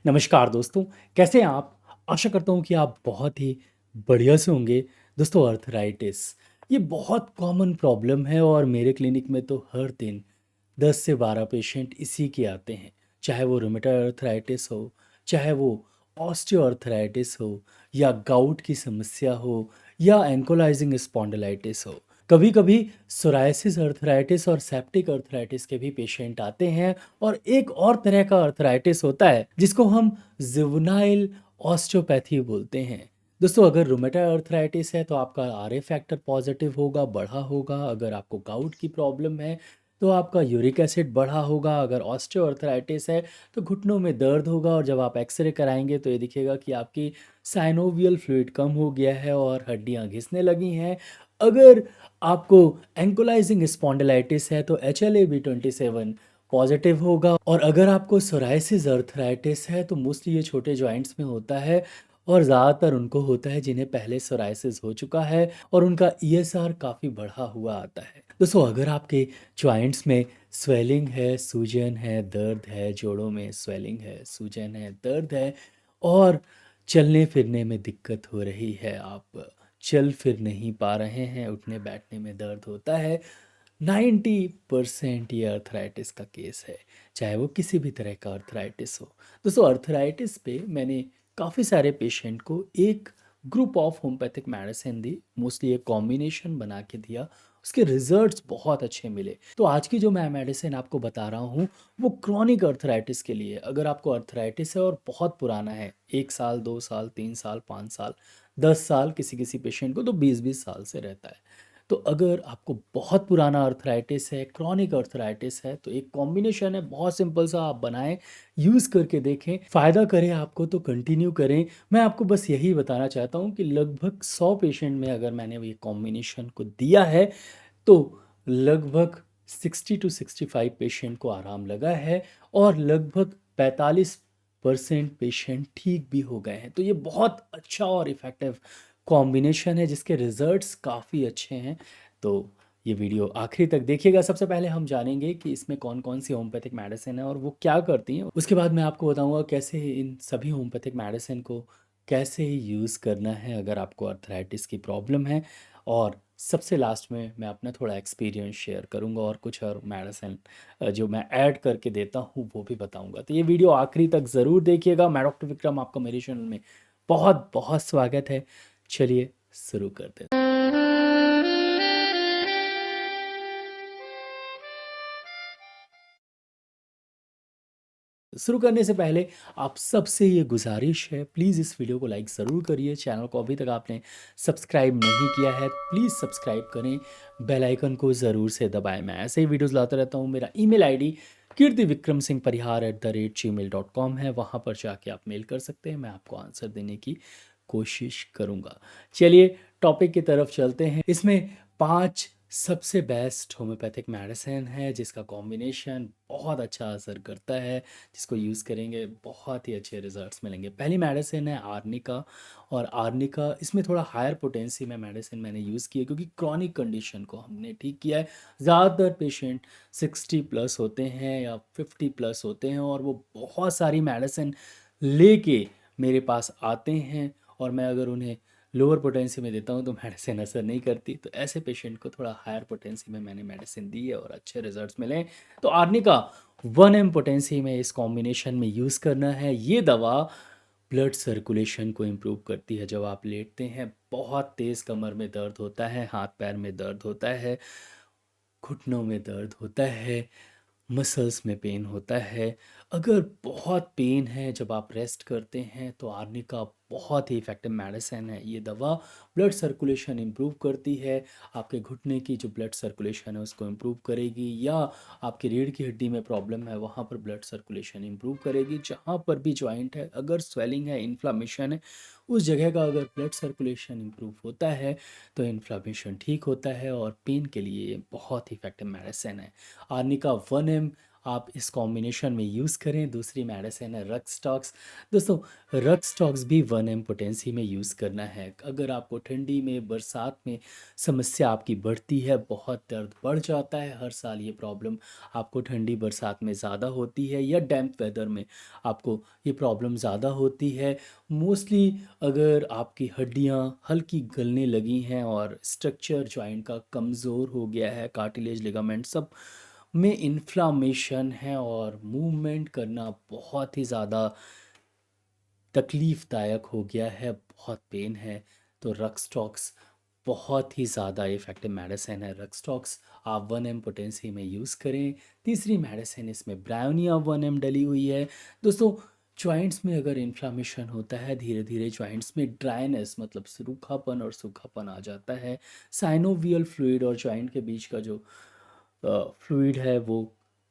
नमस्कार दोस्तों, कैसे हैं आप? आशा करता हूँ कि आप बहुत ही बढ़िया से होंगे। दोस्तों अर्थराइटिस ये बहुत कॉमन प्रॉब्लम है और मेरे क्लिनिक में तो हर दिन 10 से 12 पेशेंट इसी के आते हैं। चाहे वो रूमेटॉइड अर्थराइटिस हो, चाहे वो ऑस्टियोआर्थराइटिस हो या गाउट की समस्या हो या एंकोलाइजिंग स्पॉन्डिलाइटिस हो। कभी-कभी सोरायसिस अर्थराइटिस और सेप्टिक अर्थराइटिस के भी पेशेंट आते हैं और एक और तरह का अर्थराइटिस होता है जिसको हम जुवेनाइल ऑस्टियोपैथी बोलते हैं। दोस्तों अगर रूमेटॉइड अर्थराइटिस है तो आपका आरए फैक्टर पॉजिटिव होगा, बढ़ा होगा। अगर आपको गाउट की प्रॉब्लम है तो आपका यूरिक एसिड बढ़ा होगा। अगर ऑस्टियोआर्थराइटिस है तो घुटनों में दर्द होगा और जब आप एक्सरे कराएंगे तो ये दिखेगा कि आपकी साइनोवियल फ्लूइड कम हो गया है और हड्डियां घिसने लगी हैं। अगर आपको एंकोलाइजिंग स्पॉन्डिलाइटिस है तो HLA-B27 पॉजिटिव होगा। और अगर आपको सोराइसिस अर्थराइटिस है तो मोस्टली ये छोटे जॉइंट्स में होता है और ज़्यादातर उनको होता है जिन्हें पहले सोराइसिस हो चुका है और उनका ईएसआर काफ़ी बढ़ा हुआ आता है। दोस्तों अगर आपके जॉइंट्स में स्वेलिंग है, सूजन है, दर्द है, जोड़ों में स्वेलिंग है, सूजन है, दर्द है और चलने फिरने में दिक्कत हो रही है, आप चल फिर नहीं पा रहे हैं, उठने बैठने में दर्द होता है, 90% ये अर्थराइटिस का केस है, चाहे वो किसी भी तरह का अर्थराइटिस हो। दोस्तों अर्थराइटिस पे मैंने काफ़ी सारे पेशेंट को एक group of homeopathic medicine the, mostly एक कॉम्बिनेशन बना के दिया। उसके रिजल्ट्स बहुत अच्छे मिले। तो आज की जो मैं मेडिसिन आपको बता रहा हूँ वो क्रॉनिक अर्थराइटिस के लिए। अगर आपको अर्थराइटिस है और बहुत पुराना है, 1 साल, 2 साल, 3 साल, 5 साल, 10 साल, किसी किसी पेशेंट को तो 20-20 साल से रहता है। तो अगर आपको बहुत पुराना अर्थराइटिस है, क्रॉनिक अर्थराइटिस है, तो एक कॉम्बिनेशन है, बहुत सिंपल सा, आप बनाएं, यूज़ करके देखें, फ़ायदा करे आपको तो कंटिन्यू करें। मैं आपको बस यही बताना चाहता हूँ कि लगभग 100 पेशेंट में अगर मैंने ये कॉम्बिनेशन को दिया है तो लगभग 60 टू 65 पेशेंट को आराम लगा है और लगभग 45% पेशेंट ठीक भी हो गए हैं। तो ये बहुत अच्छा और इफ़ेक्टिव कॉम्बिनेशन है जिसके रिजल्ट्स काफ़ी अच्छे हैं। तो ये वीडियो आखिरी तक देखिएगा। सबसे पहले हम जानेंगे कि इसमें कौन कौन सी होम्योपैथिक मेडिसिन है और वो क्या करती हैं। उसके बाद मैं आपको बताऊंगा कैसे इन सभी होम्योपैथिक मेडिसिन को कैसे यूज़ करना है अगर आपको अर्थराइटिस की प्रॉब्लम है। और सबसे लास्ट में मैं अपना थोड़ा एक्सपीरियंस शेयर करूंगा और कुछ और मेडिसिन जो मैं ऐड करके देता हूँ वो भी बताऊंगा। तो ये वीडियो आखिरी तक ज़रूर देखिएगा। मैं डॉक्टर विक्रम, आपका मेरे चैनल में बहुत बहुत स्वागत है। चलिए शुरू करते हैं। शुरू करने से पहले आप सबसे ये गुजारिश है, प्लीज़ इस वीडियो को लाइक ज़रूर करिए। चैनल को अभी तक आपने सब्सक्राइब नहीं किया है प्लीज़ सब्सक्राइब करें, बेल आइकन को ज़रूर से दबाएं। मैं ऐसे ही वीडियोस लाता रहता हूँ। मेरा ईमेल आईडी kirtivikramsinghparihar@gmail.com है, वहाँ पर जाके आप मेल कर सकते हैं, मैं आपको आंसर देने की कोशिश करूँगा। चलिए टॉपिक की तरफ चलते हैं। इसमें 5 सबसे बेस्ट होम्योपैथिक मेडिसिन है जिसका कॉम्बिनेशन बहुत अच्छा असर करता है, जिसको यूज़ करेंगे बहुत ही अच्छे रिजल्ट्स मिलेंगे। पहली मेडिसिन है आर्निका। और आर्निका इसमें थोड़ा हायर पोटेंसी में मेडिसिन मैंने यूज़ की है क्योंकि क्रॉनिक कंडीशन को हमने ठीक किया है। ज़्यादातर पेशेंट 60 प्लस होते हैं या 50 प्लस होते हैं और वो बहुत सारी मेडिसिन लेके मेरे पास आते हैं और मैं अगर उन्हें लोअर पोटेंसी में देता हूँ तो मेडिसिन असर नहीं करती। तो ऐसे पेशेंट को थोड़ा हायर पोटेंसी में मैंने मेडिसिन दी है और अच्छे रिजल्ट्स मिले। तो आर्निका 1 m पोटेंसी में इस कॉम्बिनेशन में यूज़ करना है। ये दवा ब्लड सर्कुलेशन को इम्प्रूव करती है। जब आप लेटते हैं बहुत तेज़ कमर में दर्द होता है, हाथ पैर में दर्द होता है, घुटनों में दर्द होता है, मसल्स में पेन होता है। अगर बहुत पेन है जब आप रेस्ट करते हैं तो आर्निका बहुत ही इफ़ेक्टिव मेडिसिन है। ये दवा ब्लड सर्कुलेशन इम्प्रूव करती है, आपके घुटने की जो ब्लड सर्कुलेशन है उसको इम्प्रूव करेगी, या आपकी रीढ़ की हड्डी में प्रॉब्लम है वहाँ पर ब्लड सर्कुलेशन इम्प्रूव करेगी। जहाँ पर भी जॉइंट है, अगर स्वेलिंग है, इन्फ्लामेशन है, उस जगह का अगर ब्लड सर्कुलेशन इम्प्रूव होता है तो इन्फ्लामेशन ठीक होता है और पेन के लिए ये बहुत ही इफ़ेक्टिव मेडिसिन है। आर्निका 1 m आप इस कॉम्बिनेशन में यूज़ करें। दूसरी मेडिसिन है रक्सटॉक्स। दोस्तों, रक्सटॉक्स भी 1 पोटेंसी में यूज़ करना है। अगर आपको ठंडी में, बरसात में समस्या आपकी बढ़ती है, बहुत दर्द बढ़ जाता है, हर साल ये प्रॉब्लम आपको ठंडी बरसात में ज़्यादा होती है, या डैम्प वेदर में आपको ये प्रॉब्लम ज़्यादा होती है। मोस्टली अगर आपकी हड्डियाँ हल्की गलने लगी हैं और स्ट्रक्चर जॉइंट का कमज़ोर हो गया है, कार्टिलेज, लिगामेंट सब में इन्फ्लामेशन है और मूवमेंट करना बहुत ही ज़्यादा तकलीफ़दायक हो गया है, बहुत पेन है, तो रक्सटॉक्स बहुत ही ज़्यादा इफ़ेक्टिव मेडिसिन है। रक्सटॉक्स आप 1 पोटेंसी में यूज़ करें। तीसरी मेडिसिन इसमें ब्रायोनिया 1 डली हुई है। दोस्तों, जॉइंट्स में अगर इन्फ्लामेशन होता है, धीरे धीरे जॉइंट्स में ड्राइनेस मतलब रूखापन और सूखापन आ जाता है। साइनोवियल फ्लूइड और जॉइंट के बीच का जो फ्लूइड है वो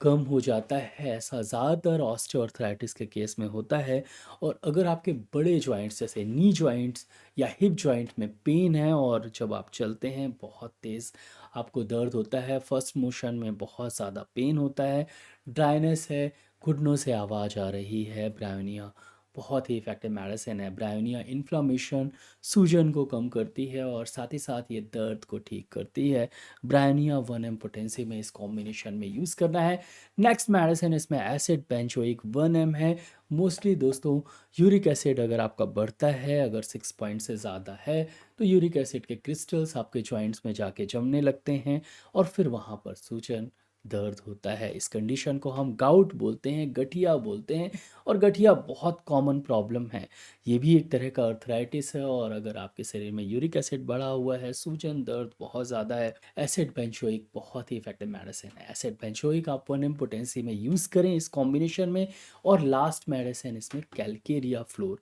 कम हो जाता है। ऐसा ज़्यादातर ऑस्टियोआर्थराइटिस के केस में होता है। और अगर आपके बड़े जॉइंट्स जैसे नी जॉइंट्स या हिप जॉइंट में पेन है और जब आप चलते हैं बहुत तेज़ आपको दर्द होता है, फर्स्ट मोशन में बहुत ज़्यादा पेन होता है, ड्राइनेस है, घुटनों से आवाज़ आ रही है, ब्रायोनिया बहुत ही इफ़ेक्टिव मेडिसिन है। ब्रायोनिया इन्फ्लामेशन, सूजन को कम करती है और साथ ही साथ ये दर्द को ठीक करती है। ब्रायोनिया 1 पोटेंसी में इस कॉम्बिनेशन में यूज़ करना है। नेक्स्ट मेडिसिन इसमें एसिड बेंजोइक 1 है। मोस्टली दोस्तों, यूरिक एसिड अगर आपका बढ़ता है, अगर 6 पॉइंट से ज़्यादा है, तो यूरिक एसिड के क्रिस्टल्स आपके जॉइंट्स में जाके जमने लगते हैं और फिर वहाँ पर सूजन, दर्द होता है। इस कंडीशन को हम गाउट बोलते हैं, गठिया बोलते हैं, और गठिया बहुत कॉमन प्रॉब्लम है। ये भी एक तरह का अर्थराइटिस है और अगर आपके शरीर में यूरिक एसिड बढ़ा हुआ है, सूजन, दर्द बहुत ज़्यादा है, एसिड बेंजोइक बहुत ही इफेक्टिव मेडिसिन है। एसिड बेंजोइक आप 1 पोटेंसी में यूज़ करें इस कॉम्बिनेशन में। और लास्ट मेडिसिन इसमें कैलकेरिया फ्लोर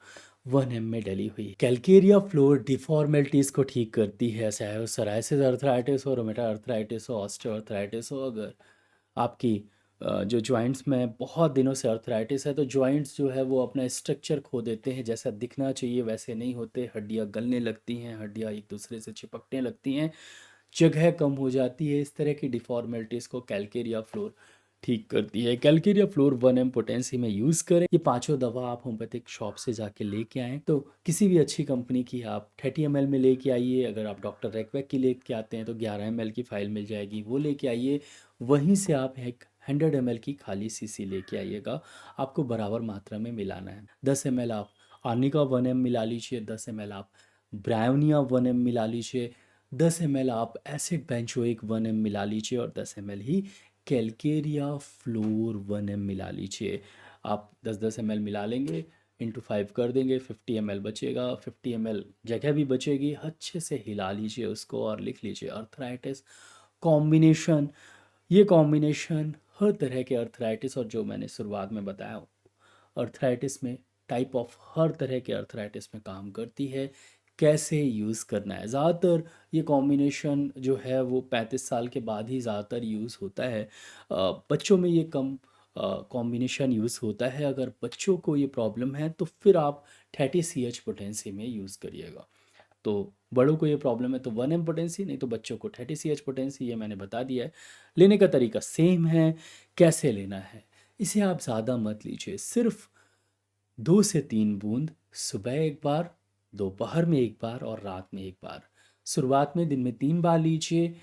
1 में डली हुई है। कैलकेरिया फ्लोर डिफॉर्मेलिटीज़ को ठीक करती है, चाहे वो सरायसिस अर्थराइटिस हो, रोमेटा अर्थराइटिस हो, ऑस्टियोआर्थराइटिस हो। अगर आपकी जो जॉइंट्स में बहुत दिनों से अर्थराइटिस है, तो जॉइंट्स जो है वो अपना स्ट्रक्चर खो देते हैं, जैसा दिखना चाहिए वैसे नहीं होते, हड्डियाँ गलने लगती हैं, हड्डियाँ एक दूसरे से चिपकने लगती हैं, जगह कम हो जाती है। इस तरह की डिफॉर्मेलिटीज़ को कैलकेरिया फ्लोर ठीक करती है। कैलकेरिया फ्लोर 1 पोटेंसी में यूज़ करें। ये पांचों दवा आप होम्योपैथिक शॉप से जाके लेके आएँ, तो किसी भी अच्छी कंपनी की आप 30 ml में लेके आइए। अगर आप डॉक्टर रेकवेक की लेके आते हैं तो 11 ml की फ़ाइल मिल जाएगी, वो लेके आइए। वहीं से आप एक 100 ml की खाली शीशी लेके आइएगा, आपको बराबर मात्रा में मिलाना है। 10 ml आप आर्निका 1M मिला लीजिए, 10 ml आप ब्रायोनिया 1M मिला लीजिए, 10 ml आप एसिड बेंजोइक 1M मिला लीजिए और 10 ml ही कैलकेरिया फ्लोर 1M मिला लीजिए। आप 10-10 ml मिला लेंगे, इंटू 5 कर देंगे, 50 ml बचेगा। 50 ml जगह भी बचेगी। अच्छे से हिला लीजिए उसको और लिख लीजिए अर्थराइटिस कॉम्बिनेशन। ये कॉम्बिनेशन हर तरह के अर्थराइटिस और जो मैंने शुरुआत में बताया अर्थराइटिस में, टाइप ऑफ हर तरह के अर्थराइटिस में काम करती है। कैसे यूज़ करना है, ज़्यादातर ये कॉम्बिनेशन जो है वो 35 साल के बाद ही ज़्यादातर यूज़ होता है। बच्चों में ये कम कॉम्बिनेशन यूज़ होता है। अगर बच्चों को ये प्रॉब्लम है तो फिर आप 30 CH पोटेंसी में यूज़ करिएगा। तो बड़ों को ये प्रॉब्लम है तो 1 पोटेंसी, नहीं तो बच्चों को 30 CH पोटेंसी, ये मैंने बता दिया है। लेने का तरीका सेम है। कैसे लेना है, इसे आप ज़्यादा मत लीजिए, सिर्फ 2 से 3 बूंद सुबह एक बार, दोपहर में एक बार और रात में एक बार। शुरुआत में दिन में 3 बार लीजिए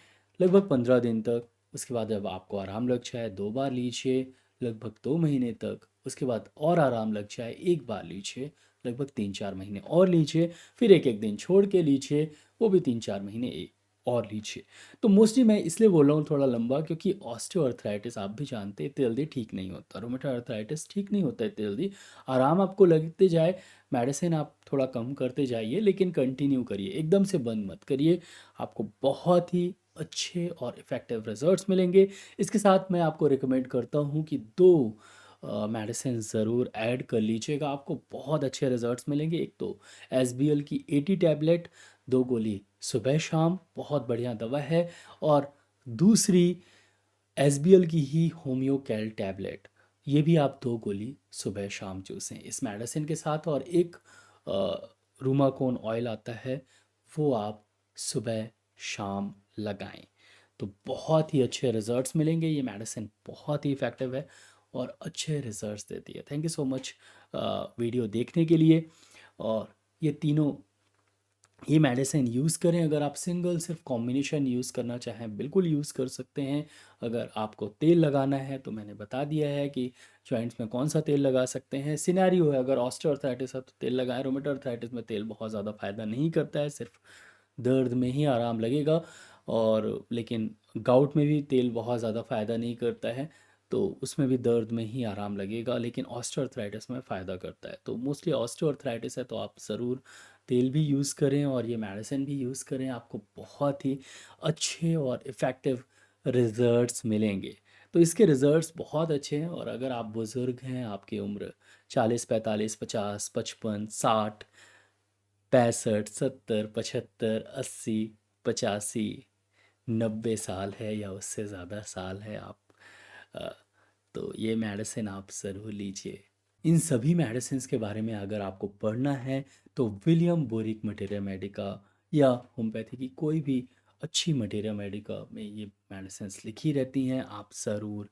लगभग 15 दिन तक। उसके बाद जब आपको आराम लग जाए 2 बार लीजिए लगभग 2 महीने तक। उसके बाद और आराम लग जाए 1 बार लीजिए लगभग 3-4 महीने और लीजिए। फिर एक एक दिन छोड़ के लीजिए, वो भी 3-4 महीने और लीजिए। तो मोस्टली मैं इसलिए बोल रहा हूँ थोड़ा लंबा, क्योंकि ऑस्टियोआर्थराइटिस आप भी जानते हैं इतनी जल्दी ठीक नहीं होता, रोमेटॉइड अर्थराइटिस ठीक नहीं होता इतनी जल्दी। आराम आपको लगते जाए, मेडिसिन आप थोड़ा कम करते जाइए, लेकिन कंटिन्यू करिए, एकदम से बंद मत करिए। आपको बहुत ही अच्छे और इफ़ेक्टिव रिजल्ट्स मिलेंगे। इसके साथ मैं आपको रिकमेंड करता हूँ कि 2 मेडिसिन ज़रूर ऐड कर लीजिएगा, आपको बहुत अच्छे रिजल्ट्स मिलेंगे। एक तो SBL की 80 टैबलेट, 2 गोली सुबह शाम, बहुत बढ़िया दवा है। और दूसरी SBL की ही होम्योकैल टैबलेट, ये भी आप 2 गोली सुबह शाम चूसें इस मेडिसिन के साथ। और एक रूमाकोन ऑयल आता है, वो आप सुबह शाम लगाएं। तो बहुत ही अच्छे रिजल्ट्स मिलेंगे। ये मेडिसिन बहुत ही इफ़ेक्टिव है और अच्छे रिजल्ट्स देती है। Thank you so much video देखने के लिए। और ये तीनों ये मेडिसिन यूज़ करें। अगर आप सिंगल सिर्फ कॉम्बिनेशन यूज़ करना चाहें बिल्कुल यूज़ कर सकते हैं। अगर आपको तेल लगाना है तो मैंने बता दिया है कि जॉइंट्स में कौन सा तेल लगा सकते हैं। सिनेरियो है, अगर ऑस्टियोआर्थराइटिस है तो तेल लगाएं। रोमेटोid अर्थराइटिस में तेल बहुत ज़्यादा फ़ायदा नहीं करता है, सिर्फ दर्द में ही आराम लगेगा। और लेकिन गाउट में भी तेल बहुत ज़्यादा फ़ायदा नहीं करता है, तो उसमें भी दर्द में ही आराम लगेगा, लेकिन ऑस्टियोआर्थराइटिस में फ़ायदा करता है। तो मोस्टली ऑस्टियोआर्थराइटिस है तो आप ज़रूर तेल भी यूज़ करें और ये मेडिसिन भी यूज़ करें। आपको बहुत ही अच्छे और इफ़ेक्टिव रिज़ल्ट्स मिलेंगे। तो इसके रिज़ल्ट्स बहुत अच्छे हैं। और अगर आप बुज़ुर्ग हैं, आपकी उम्र 40, 45, 50, 55, 60, 65, 70, 75, 80, 85, 90 साल है या उससे ज़्यादा साल है आप, अ, तो ये मेडिसिन आप ज़रूर लीजिए। इन सभी मेडिसिन्स के बारे में अगर आपको पढ़ना है तो विलियम बोरिक मटेरिया मेडिका या होम्योपैथी की कोई भी अच्छी मटेरिया मेडिका में ये मेडिसिन्स लिखी रहती हैं। आप ज़रूर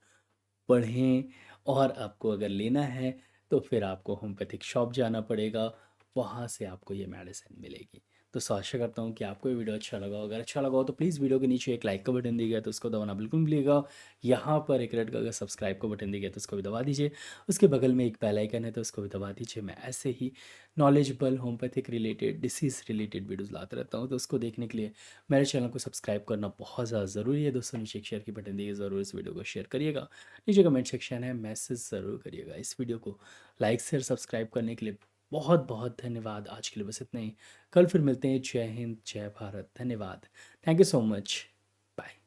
पढ़ें। और आपको अगर लेना है तो फिर आपको होम्योपैथिक शॉप जाना पड़ेगा, वहाँ से आपको ये मेडिसिन मिलेगी। तो आशा करता हूँ कि आपको ये वीडियो अच्छा लगा हो। अगर अच्छा लगा हो तो प्लीज़ वीडियो के नीचे एक लाइक का बटन दिया गया तो उसको दबाना बिल्कुल नहीं भूलिएगा। यहाँ पर एक रेड कलर का सब्सक्राइब का बटन दिया गया तो उसको भी दबा दीजिए। उसके बगल में एक बेल आइकन है तो उसको भी दबा दीजिए। मैं ऐसे ही knowledgeable homeopathic related disease related videos लाता रहता हूँ, तो उसको देखने के लिए मेरे चैनल को सब्सक्राइब करना बहुत ज़्यादा ज़रूरी है। दोस्तों नीचे एक शेयर की बटन दिए, ज़रूर इस वीडियो को शेयर करिएगा। नीचे कमेंट सेक्शन है, मैसेज ज़रूर करिएगा। इस वीडियो को लाइक शेयर सब्सक्राइब करने के लिए बहुत बहुत धन्यवाद। आज के लिए बस इतना ही। कल फिर मिलते हैं। जय हिंद, जय भारत, धन्यवाद। Thank you so much. Bye.